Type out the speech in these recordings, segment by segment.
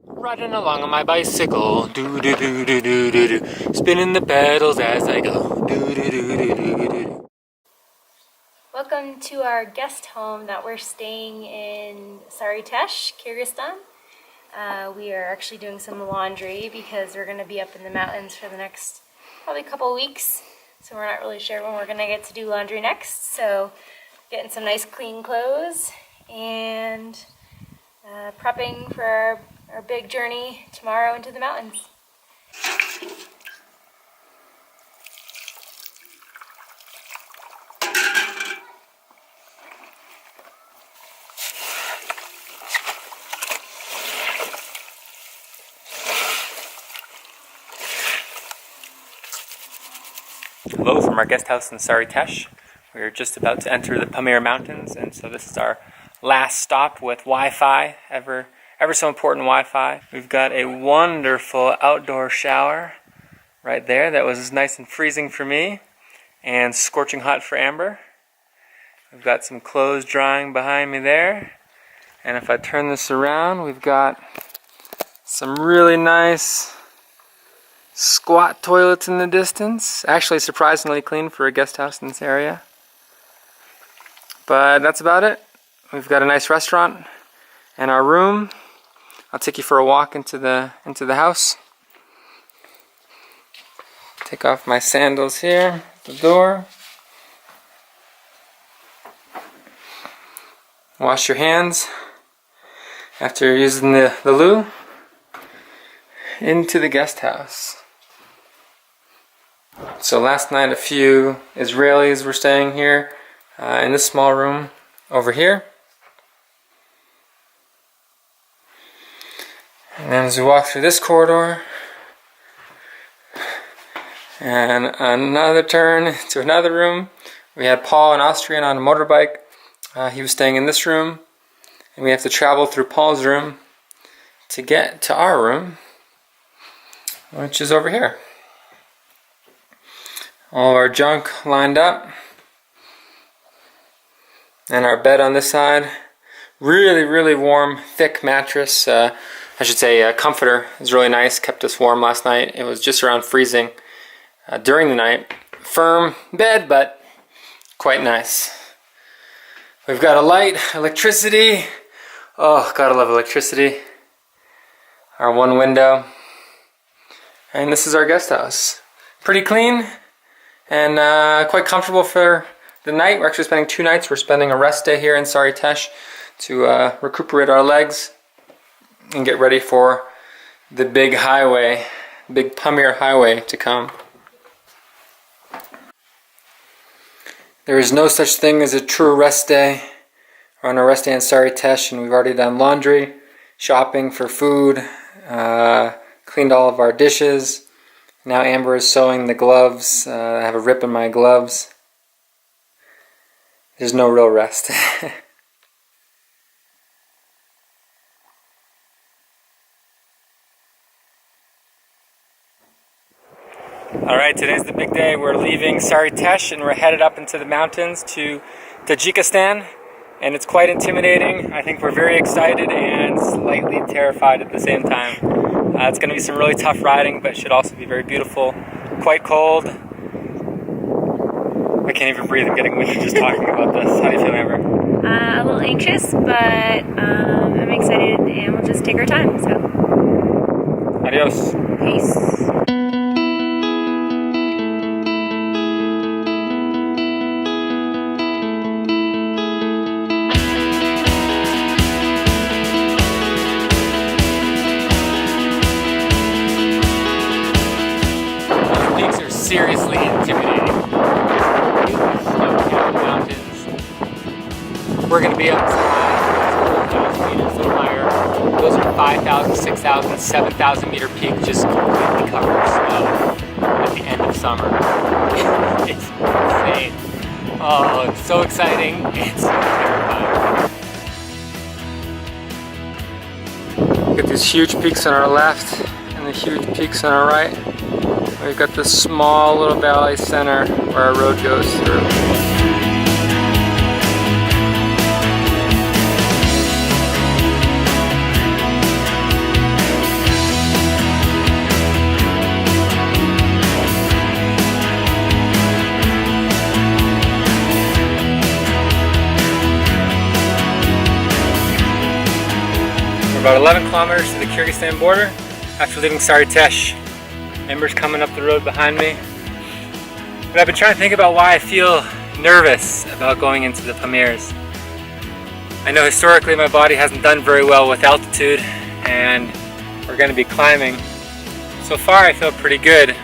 Riding along on my bicycle, do do do do do do do, spinning the pedals as I go, do do do do do do. Welcome to our guest home that we're staying in Saritesh, Kyrgyzstan. We are actually doing some laundry because we're going to be up in the mountains for the next probably couple weeks. So we're not really sure when we're going to get to do laundry next. So getting some nice clean clothes and prepping for our big journey tomorrow into the mountains. Hello from our guest house in Saritesh. We are just about to enter the Pamir Mountains, and so this is our last stop with Wi-Fi, ever so important Wi-Fi. We've got a wonderful outdoor shower right there that was nice and freezing for me and scorching hot for Amber. We've got some clothes drying behind me there, and if I turn this around, we've got some really nice squat toilets in the distance. Actually surprisingly clean for a guest house in this area. But that's about it. We've got a nice restaurant and our room. I'll take you for a walk into the house. Take off my sandals here at the door. Wash your hands after using the loo. Into the guest house. So last night a few Israelis were staying here in this small room over here. And then as we walk through this corridor and another turn to another room, we had Paul, an Austrian, on a motorbike. He was staying in this room, and we have to travel through Paul's room to get to our room, which is over here. All of our junk lined up, and our bed on this side. Really warm, thick mattress. I should say comforter. It was really nice, kept us warm last night. It was just around freezing during the night. Firm bed, but quite nice. We've got a light, electricity. Oh, gotta love electricity. Our one window. And this is our guest house. Pretty clean and quite comfortable for the night. We're actually spending 2 nights. We're spending a rest day here in Saritesh to recuperate our legs and get ready for the big highway, big Pamir highway to come. There is no such thing as a true rest day. We're on a rest day in Saritesh, and we've already done laundry, shopping for food, cleaned all of our dishes. Now Amber is sewing the gloves. I have a rip in my gloves. There's no real rest. Alright, today's the big day. We're leaving Saritesh and we're headed up into the mountains to Tajikistan. And it's quite intimidating. I think we're very excited and slightly terrified at the same time. It's going to be some really tough riding, but it should also be very beautiful. Quite cold. I can't even breathe. I'm getting winded just talking about this. How do you feel, Amber? A little anxious, but I'm excited, and we'll just take our time. So, Adios. Peace. Seriously intimidating. Snow-capped mountains. We're going to be up to 4,000 meters, a little higher. Those are 5,000, 6,000, 7,000 meter peaks just completely covered in snow at the end of summer. It's insane. Oh, it's so exciting and so terrifying. Look at these huge peaks on our left and the huge peaks on our right. We've got this small little valley center where our road goes through. about 11 kilometers to the Kyrgyzstan border after leaving Saritesh. Ember's coming up the road behind me. But I've been trying to think about why I feel nervous about going into the Pamirs. I know historically my body hasn't done very well with altitude, and we're going to be climbing. So far I feel pretty good.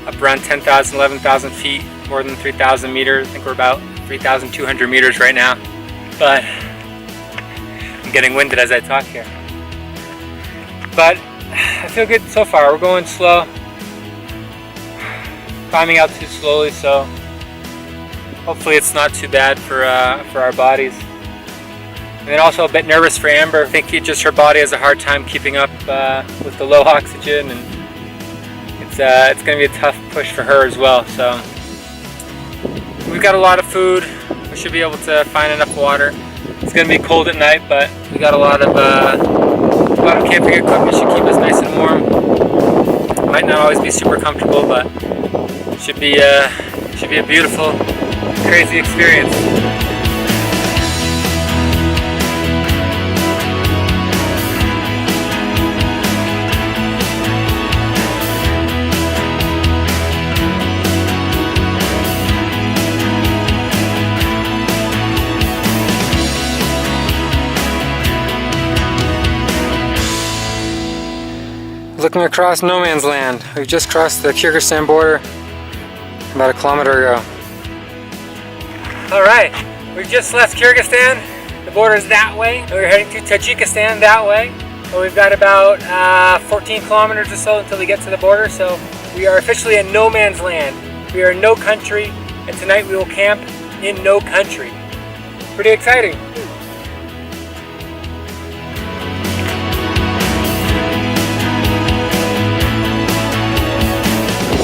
Up around 10,000, 11,000 feet, more than 3,000 meters. I think we're about 3,200 meters right now. But I'm getting winded as I talk here. But I feel good so far. We're going slow. Climbing altitude slowly, so hopefully it's not too bad for our bodies. And then also a bit nervous for Amber. I think her body has a hard time keeping up with the low oxygen, and it's going to be a tough push for her as well. So we've got a lot of food. We should be able to find enough water. It's going to be cold at night, but we got a lot of camping equipment. Should keep us nice and warm. Might not always be super comfortable, but should be a beautiful, crazy experience. Looking across no man's land. We've just crossed the Kyrgyzstan border about a kilometer ago. Alright, we've just left Kyrgyzstan. The border is that way. And we're heading to Tajikistan that way. And we've got about 14 kilometers or so until we get to the border. So we are officially in no man's land. We are in no country, and tonight we will camp in no country. Pretty exciting.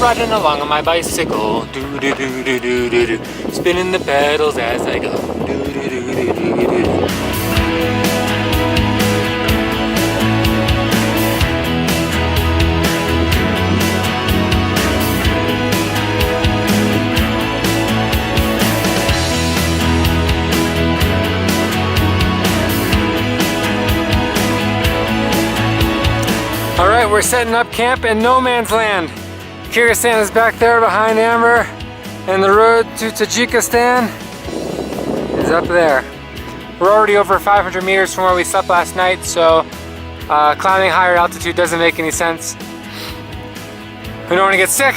Riding along on my bicycle, do do do do do do do, spinning the pedals as I go, do do do do do do. All right, we're setting up camp in no man's land. Kyrgyzstan is back there behind Amber, and the road to Tajikistan is up there. We're already over 500 meters from where we slept last night, so climbing higher altitude doesn't make any sense. We don't want to get sick,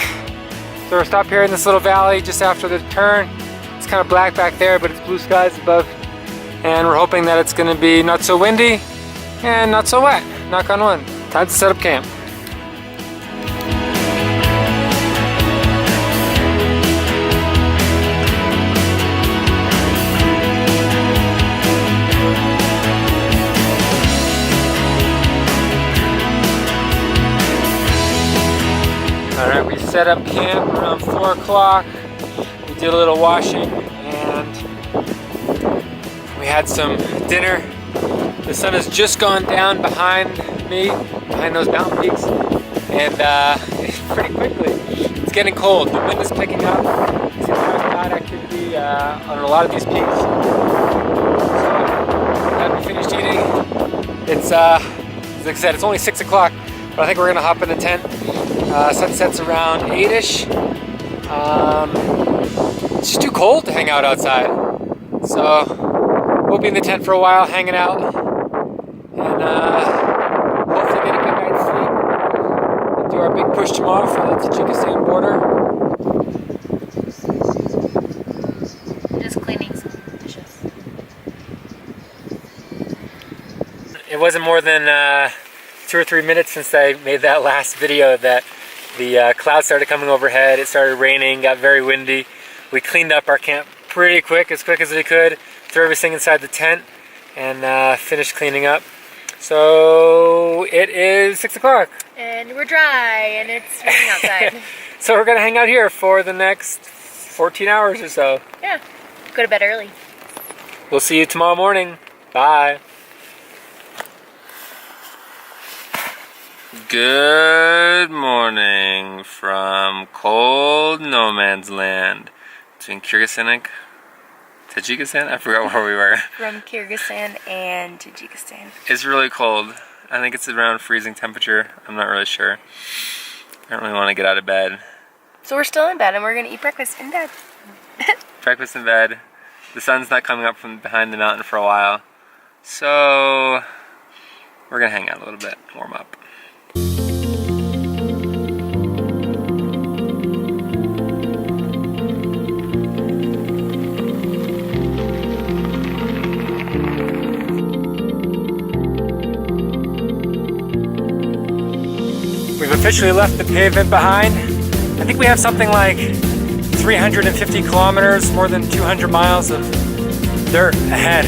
so we're stopped here in this little valley just after the turn. It's kind of black back there, but it's blue skies above, and we're hoping that it's going to be not so windy and not so wet. Knock on wood. Time to set up camp. Alright, we set up camp around 4 o'clock. We did a little washing and we had some dinner. The sun has just gone down behind me, behind those mountain peaks, and pretty quickly. It's getting cold. The wind is picking up. It's going to have cloud activity on a lot of these peaks. So, now that we finished eating, it's, like I said, it's only 6 o'clock, but I think we're going to hop in the tent. Sunset's around 8-ish. It's just too cold to hang out outside. So we'll be in the tent for a while, hanging out, and hopefully get a good night's sleep. And do our big push tomorrow for the Tajikistan border. Just cleaning some dishes. It wasn't more than 2 or 3 minutes since I made that last video that the clouds started coming overhead. It started raining, got very windy. We cleaned up our camp pretty quick as we could, threw everything inside the tent, and finished cleaning up. So it is 6 o'clock. And we're dry, and it's raining outside. So we're going to hang out here for the next 14 hours or so. Yeah, go to bed early. We'll see you tomorrow morning. Bye. Good morning from cold no man's land between Kyrgyzstan and Tajikistan? I forgot where we were. From Kyrgyzstan and Tajikistan. It's really cold. I think it's around freezing temperature. I'm not really sure. I don't really want to get out of bed. So we're still in bed and we're gonna eat breakfast in bed. Breakfast in bed. The sun's not coming up from behind the mountain for a while. So we're gonna hang out a little bit, warm up. We've officially left the pavement behind. I think we have something like 350 kilometers, more than 200 miles of dirt ahead.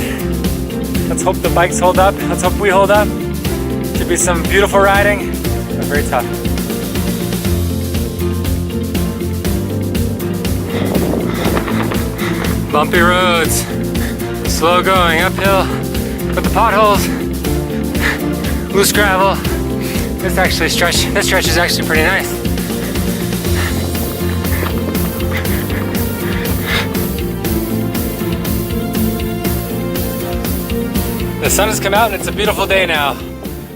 Let's hope the bikes hold up. Let's hope we hold up. Should be some beautiful riding, but very tough. Bumpy roads, slow going, uphill, with the potholes, loose gravel. This stretch is actually pretty nice. The sun has come out and it's a beautiful day now.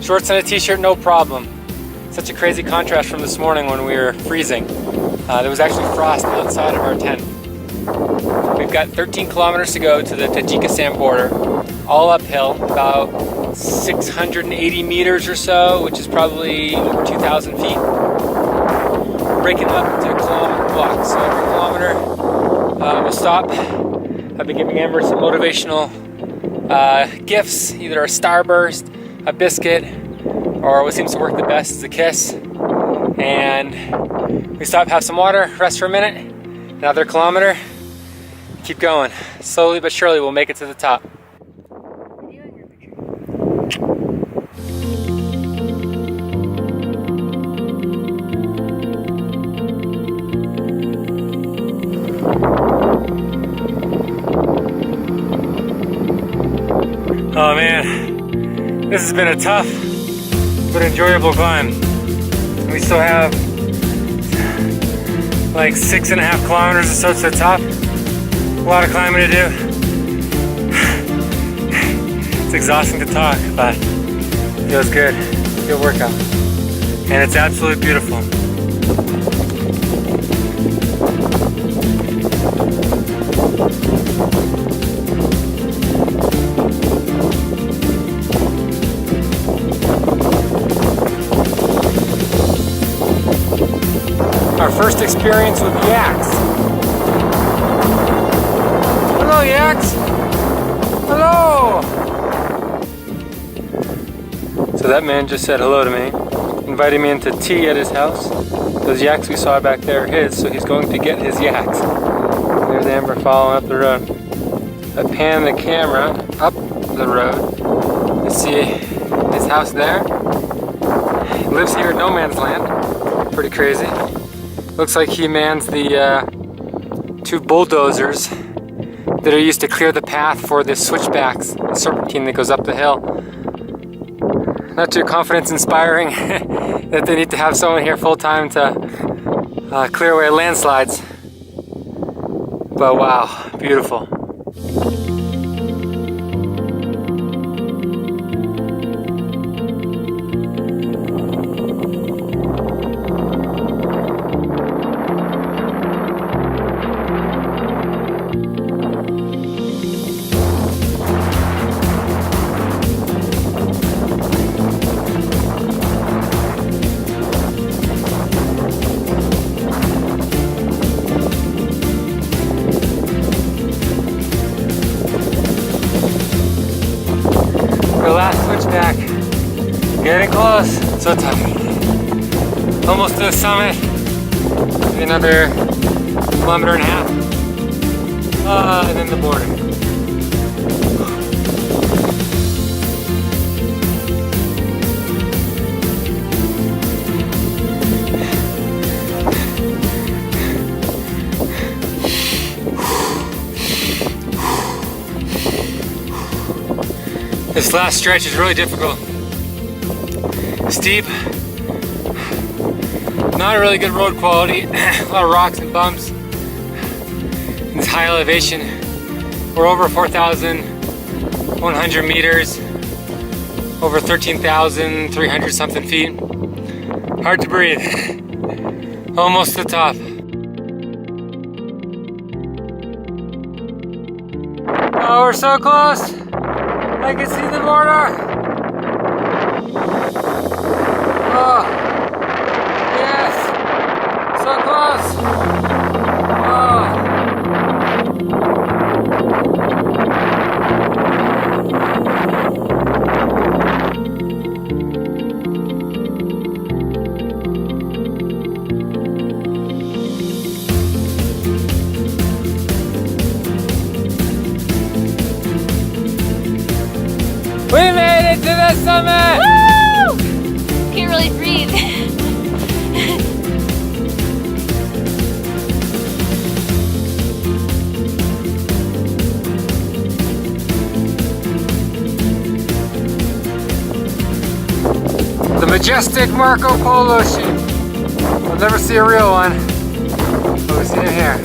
Shorts and a t-shirt, no problem. Such a crazy contrast from this morning when we were freezing. There was actually frost outside of our tent. We've got 13 kilometers to go to the Tajikistan border, all uphill, about 680 meters or so, which is probably over 2,000 feet. Breaking up to kilometer blocks. So every kilometer we'll stop. I've been giving Amber some motivational gifts, either a starburst, a biscuit, or what seems to work the best is a kiss. And we stop, have some water, rest for a minute, another kilometer, keep going. Slowly but surely we'll make it to the top. Oh man, this has been a tough but enjoyable climb. We still have like 6.5 kilometers or so to the top. A lot of climbing to do. It's exhausting to talk, but it feels good. Good workout. And it's absolutely beautiful. Our first experience with yaks. Hello, yaks. Hello. So that man just said hello to me, invited me into tea at his house. Those yaks we saw back there are his, so he's going to get his yaks. There's Amber following up the road. I pan the camera up the road. You see his house there. He lives here in no man's land. Pretty crazy. Looks like he mans the 2 bulldozers that are used to clear the path for the switchbacks, the serpentine that goes up the hill. Not too confidence inspiring that they need to have someone here full time to clear away landslides. But wow, beautiful. Switchback. Getting close. So tough. Almost to the summit. Maybe another 1.5 kilometers. And then the border. This last stretch is really difficult. Steep, not a really good road quality, a lot of rocks and bumps. This high elevation We're over 4,100 meters, over 13,300 something feet. Hard to breathe. Almost to the top. Oh, we're so close. I can see the border. Oh, yes. So close. Oh. We made it to the summit! Woo! Can't really breathe. The majestic Marco Polo sheep. We'll never see a real one, but we see it here.